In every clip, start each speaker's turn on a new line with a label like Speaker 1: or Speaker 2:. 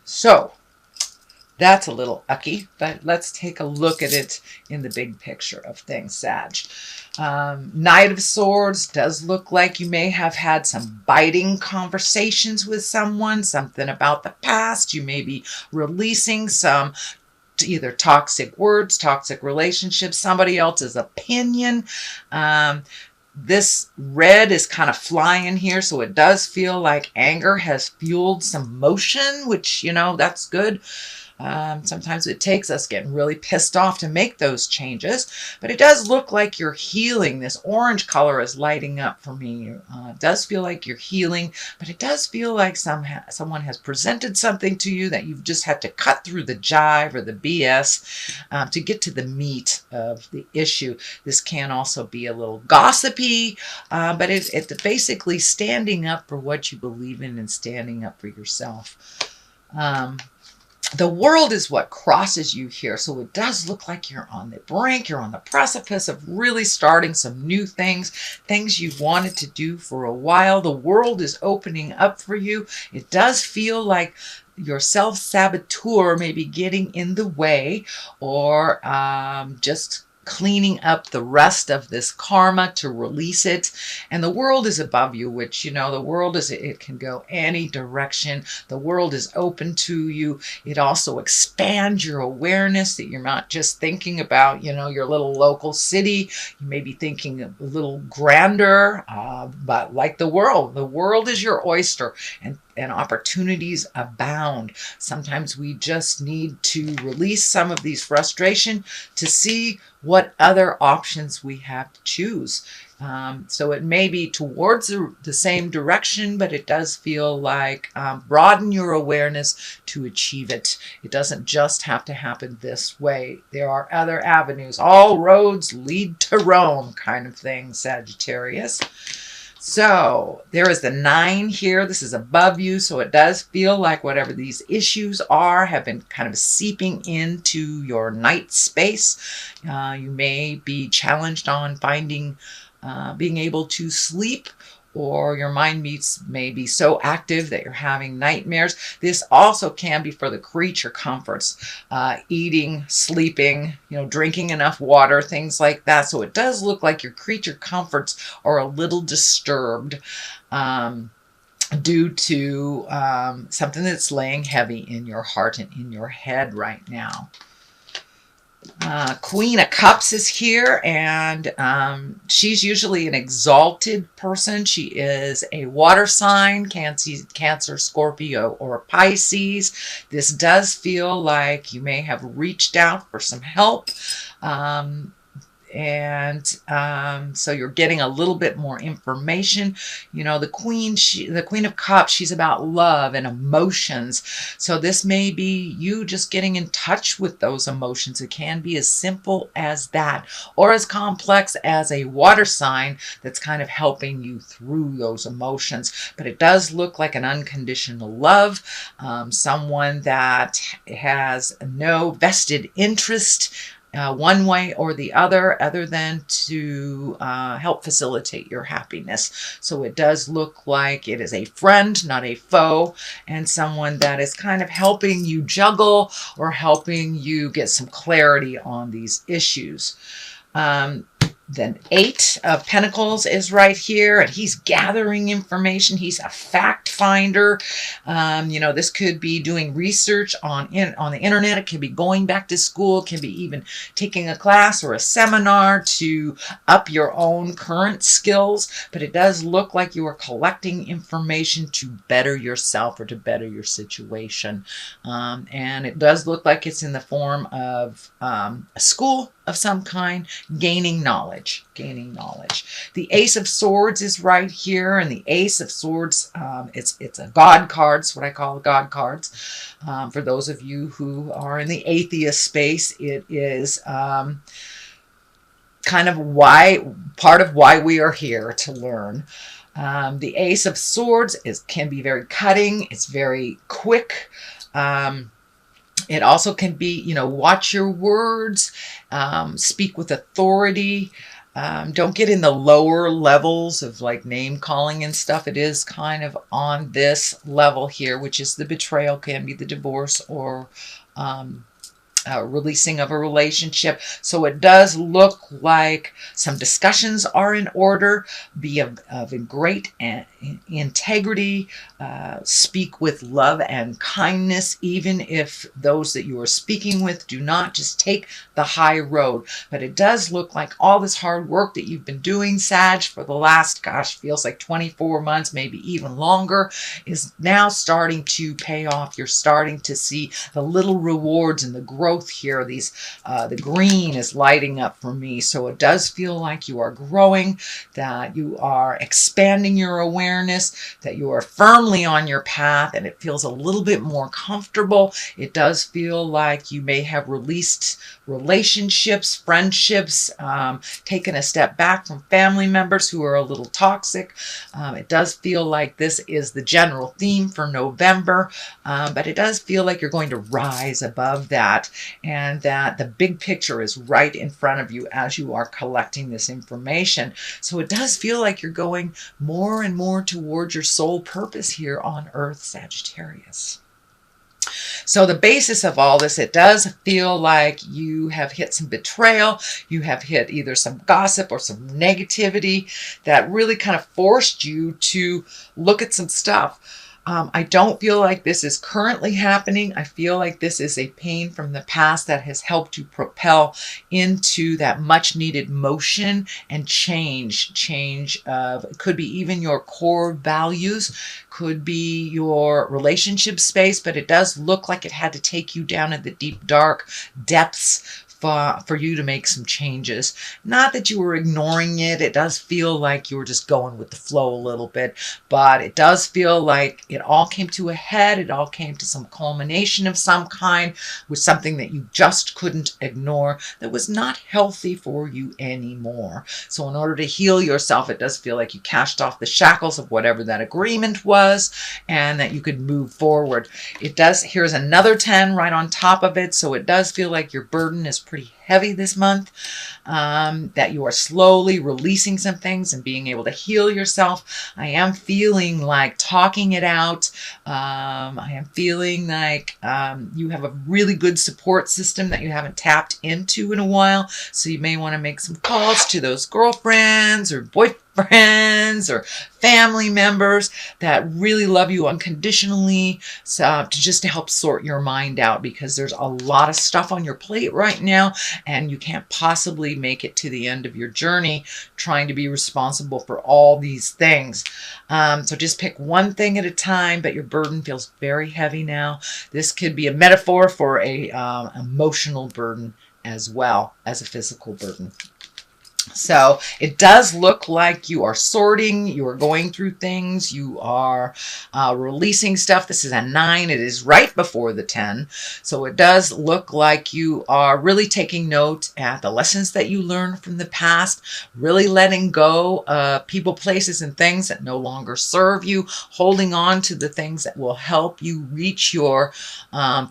Speaker 1: So that's a little ucky, but let's take a look at it in the big picture of things, Sag. Knight of Swords does look like you may have had some biting conversations with someone, something about the past. You may be releasing some either toxic words, toxic relationships, somebody else's opinion. This red is kind of flying here, so it does feel like anger has fueled some motion, which, that's good. Sometimes it takes us getting really pissed off to make those changes, but it does look like you're healing. This orange color is lighting up for me. It does feel like you're healing, but it does feel like someone has presented something to you that you've just had to cut through the jive or the BS to get to the meat of the issue. This can also be a little gossipy, but it's basically standing up for what you believe in and standing up for yourself. The world is what crosses you here. So it does look like you're on the brink. You're on the precipice of really starting some new things you've wanted to do for a while. The world is opening up for you. It does feel like your self-saboteur may be getting in the way, or just cleaning up the rest of this karma to release it. And the world is above you, which, the world it can go any direction. The world is open to you. It also expands your awareness, that you're not just thinking about, your little local city. You may be thinking a little grander, but like the world is your oyster, and opportunities abound. Sometimes we just need to release some of these frustration to see what other options we have to choose. So it may be towards the same direction, but it does feel like broaden your awareness to achieve it. It doesn't just have to happen this way. There are other avenues. All roads lead to Rome kind of thing, Sagittarius. So there is the 9 here. This is above you. So it does feel like whatever these issues are have been kind of seeping into your night space. You may be challenged on finding, being able to sleep, or your mind may be so active that you're having nightmares. This also can be for the creature comforts, eating, sleeping, drinking enough water, things like that. So it does look like your creature comforts are a little disturbed due to something that's laying heavy in your heart and in your head right now. Queen of Cups is here, and she's usually an exalted person. She is a water sign, Cancer, Scorpio, or Pisces. This does feel like you may have reached out for some help. So you're getting a little bit more information. The Queen of Cups, she's about love and emotions. So this may be you just getting in touch with those emotions. It can be as simple as that, or as complex as a water sign that's kind of helping you through those emotions. But it does look like an unconditional love, someone that has no vested interest one way or the other than to help facilitate your happiness. So it does look like it is a friend, not a foe, and someone that is kind of helping you juggle or helping you get some clarity on these issues. Then 8 of Pentacles is right here, and he's gathering information. He's a fact finder. This could be doing research on the internet. It could be going back to school. It can be even taking a class or a seminar to up your own current skills. But it does look like you are collecting information to better yourself or to better your situation. And it does look like it's in the form of a school of some kind, gaining knowledge. The Ace of Swords is right here, and the Ace of Swords, it's a God card. It's what I call God cards. For those of you who are in the atheist space, it is kind of part of why we are here to learn. The Ace of Swords can be very cutting. It's very quick. It also can be, watch your words, speak with authority. Don't get in the lower levels of like name calling and stuff. It is kind of on this level here, which is the betrayal, can be the divorce or releasing of a relationship. So it does look like some discussions are in order, be of great integrity, speak with love and kindness, even if those that you are speaking with do not. Just take the high road. But it does look like all this hard work that you've been doing, Sag, for the last, gosh, feels like 24 months, maybe even longer, is now starting to pay off. You're starting to see the little rewards and the growth here. The green is lighting up for me. So it does feel like you are growing, that you are expanding your awareness, that you are firmly on your path, and it feels a little bit more comfortable. It does feel like you may have released relationships, friendships, taken a step back from family members who are a little toxic. It does feel like this is the general theme for November, but it does feel like you're going to rise above that, and that the big picture is right in front of you as you are collecting this information. So it does feel like you're going more and more towards your soul purpose here on Earth, Sagittarius. So the basis of all this, it does feel like you have hit some betrayal. You have hit either some gossip or some negativity that really kind of forced you to look at some stuff. I don't feel like this is currently happening. I feel like this is a pain from the past that has helped you propel into that much needed motion and change. Change of, it could be even your core values, could be your relationship space, but it does look like it had to take you down in the deep, dark depths for you to make some changes. Not that you were ignoring it. It does feel like you were just going with the flow a little bit, but it does feel like it all came to a head. It all came to some culmination of some kind with something that you just couldn't ignore, that was not healthy for you anymore. So in order to heal yourself, it does feel like you cast off the shackles of whatever that agreement was and that you could move forward. It does, here's another 10 right on top of it. So it does feel like your burden is pretty heavy this month, that you are slowly releasing some things and being able to heal yourself. I am feeling like talking it out. I am feeling like you have a really good support system that you haven't tapped into in a while. So you may want to make some calls to those girlfriends or boyfriends or family members that really love you unconditionally, so to help sort your mind out, because there's a lot of stuff on your plate right now and you can't possibly make it to the end of your journey trying to be responsible for all these things. So just pick one thing at a time, but your burden feels very heavy now. This could be a metaphor for a emotional burden as well as a physical burden. So it does look like you are sorting, you are going through things, you are releasing stuff. This is a 9. It is right before the 10. So it does look like you are really taking note at the lessons that you learned from the past, really letting go of people, places, and things that no longer serve you, holding on to the things that will help you reach your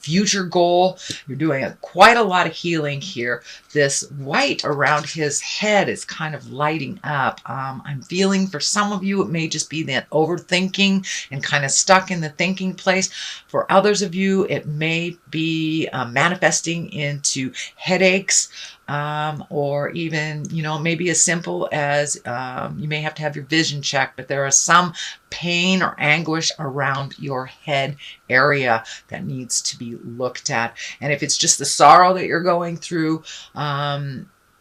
Speaker 1: future goal. You're doing quite a lot of healing here. This white around his head is kind of lighting up. I'm feeling for some of you, it may just be that overthinking and kind of stuck in the thinking place. For others of you, it may be manifesting into headaches, or even, maybe as simple as you may have to have your vision checked, but there is some pain or anguish around your head area that needs to be looked at. And if it's just the sorrow that you're going through,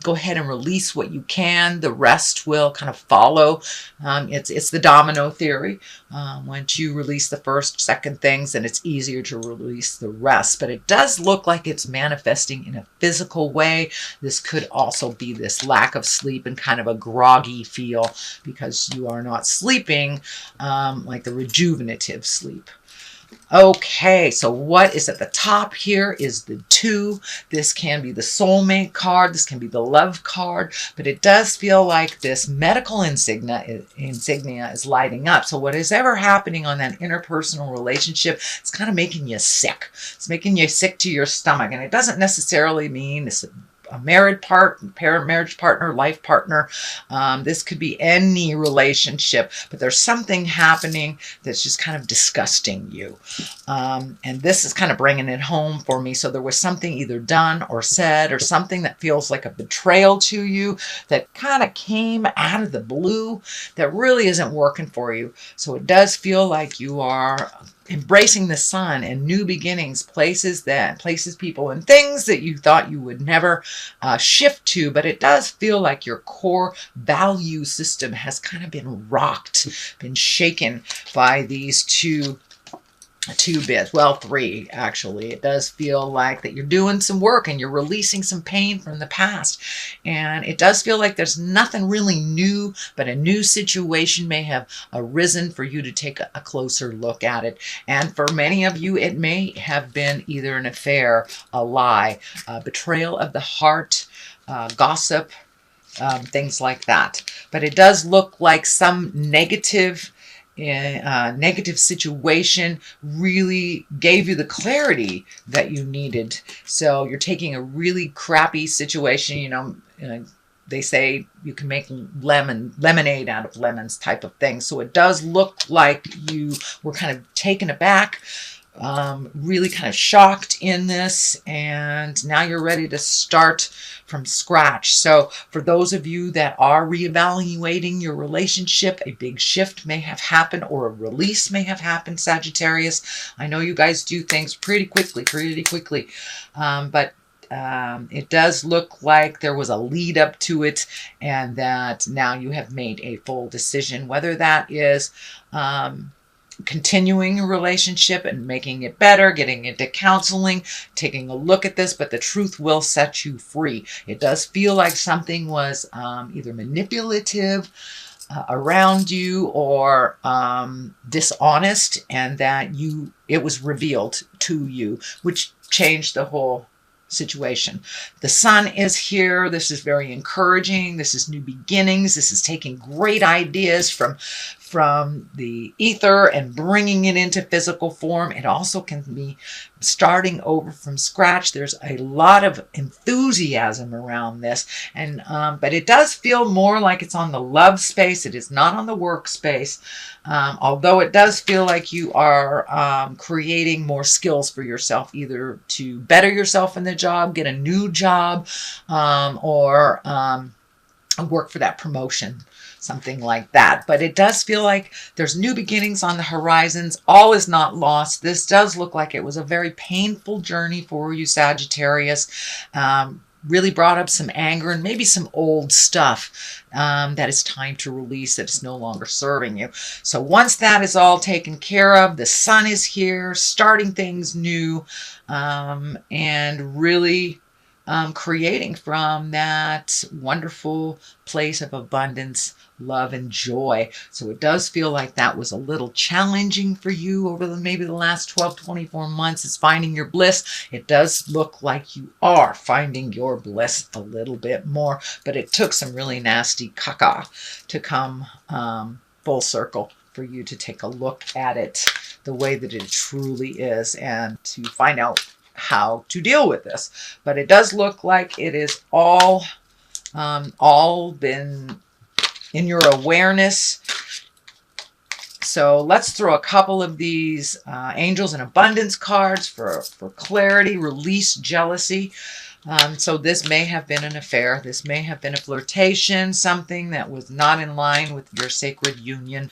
Speaker 1: go ahead and release what you can. The rest will kind of follow. It's the domino theory. Once you release the first, second things, then it's easier to release the rest. But it does look like it's manifesting in a physical way. This could also be this lack of sleep and kind of a groggy feel because you are not sleeping like the rejuvenative sleep. Okay, so what is at the top here is the 2. This can be the soulmate card. This can be the love card, but it does feel like this medical insignia is lighting up. So what is ever happening on that interpersonal relationship, it's kind of making you sick. It's making you sick to your stomach, and it doesn't necessarily mean this a marriage partner, life partner. This could be any relationship, but there's something happening that's just kind of disgusting you. And this is kind of bringing it home for me. So there was something either done or said or something that feels like a betrayal to you that kind of came out of the blue that really isn't working for you. So it does feel like you are embracing the sun and new beginnings, places, people, and things that you thought you would never shift to. But it does feel like your core value system has kind of been rocked, been shaken by these two bits. Well, three, actually. It does feel like that you're doing some work and you're releasing some pain from the past. And it does feel like there's nothing really new, but a new situation may have arisen for you to take a closer look at it. And for many of you, it may have been either an affair, a lie, a betrayal of the heart, gossip, things like that. But it does look like some negative situation really gave you the clarity that you needed. So you're taking a really crappy situation, they say you can make lemonade out of lemons type of thing. So it does look like you were kind of taken aback, really kind of shocked in this, and now you're ready to start from scratch. So for those of you that are reevaluating your relationship, a big shift may have happened or a release may have happened, Sagittarius. I know you guys do things pretty quickly, but it does look like there was a lead up to it and that now you have made a full decision, whether that is continuing a relationship and making it better, getting into counseling, taking a look at this, but the truth will set you free. It does feel like something was either manipulative around you or dishonest, and that it was revealed to you, which changed the whole situation. The sun is here. This is very encouraging. This is new beginnings. This is taking great ideas from the ether and bringing it into physical form. It also can be starting over from scratch. There's a lot of enthusiasm around this, and but it does feel more like it's on the love space. It is not on the work space, although it does feel like you are creating more skills for yourself, either to better yourself in the job, get a new job, or work for that promotion, something like that. But it does feel like there's new beginnings on the horizons. All is not lost. This does look like it was a very painful journey for you, Sagittarius. Really brought up some anger and maybe some old stuff that is time to release, that is no longer serving you. So once that is all taken care of, the sun is here, starting things new, and really creating from that wonderful place of abundance, love, and joy. So it does feel like that was a little challenging for you over maybe the last 12, 24 months. It's finding your bliss. It does look like you are finding your bliss a little bit more, but it took some really nasty caca to come full circle for you to take a look at it the way that it truly is and to find out how to deal with this. But it does look like it is all been in your awareness. So let's throw a couple of these angels and abundance cards for clarity, release, jealousy. So this may have been an affair. This may have been a flirtation, something that was not in line with your sacred union.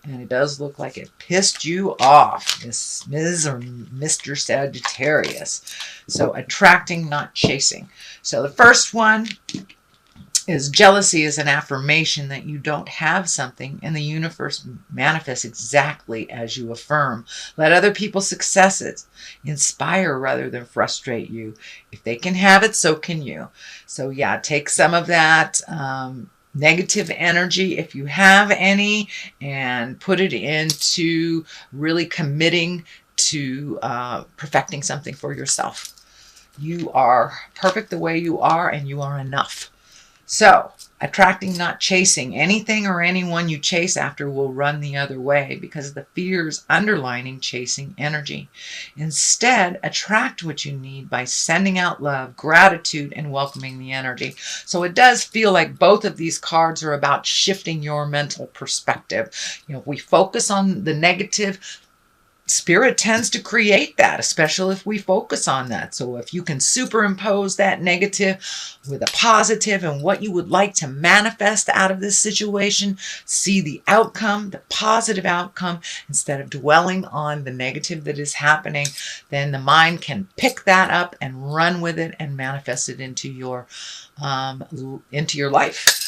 Speaker 1: And it does look like it pissed you off, Ms. or Mr. Sagittarius. So attracting, not chasing. So the first one is jealousy is an affirmation that you don't have something, and the universe manifests exactly as you affirm. Let other people's successes inspire rather than frustrate you. If they can have it, so can you. So yeah, take some of that negative energy, if you have any, and put it into really committing to perfecting something for yourself. You are perfect the way you are, and you are enough. So Attracting, not chasing. Anything or anyone you chase after will run the other way because the fears underlining chasing energy. Instead, attract what you need by sending out love, gratitude, and welcoming the energy. So it does feel like both of these cards are about shifting your mental perspective. If we focus on the negative, Spirit tends to create that, especially if we focus on that. So if you can superimpose that negative with a positive and what you would like to manifest out of this situation, see the outcome, the positive outcome, instead of dwelling on the negative that is happening, then the mind can pick that up and run with it and manifest it into your life.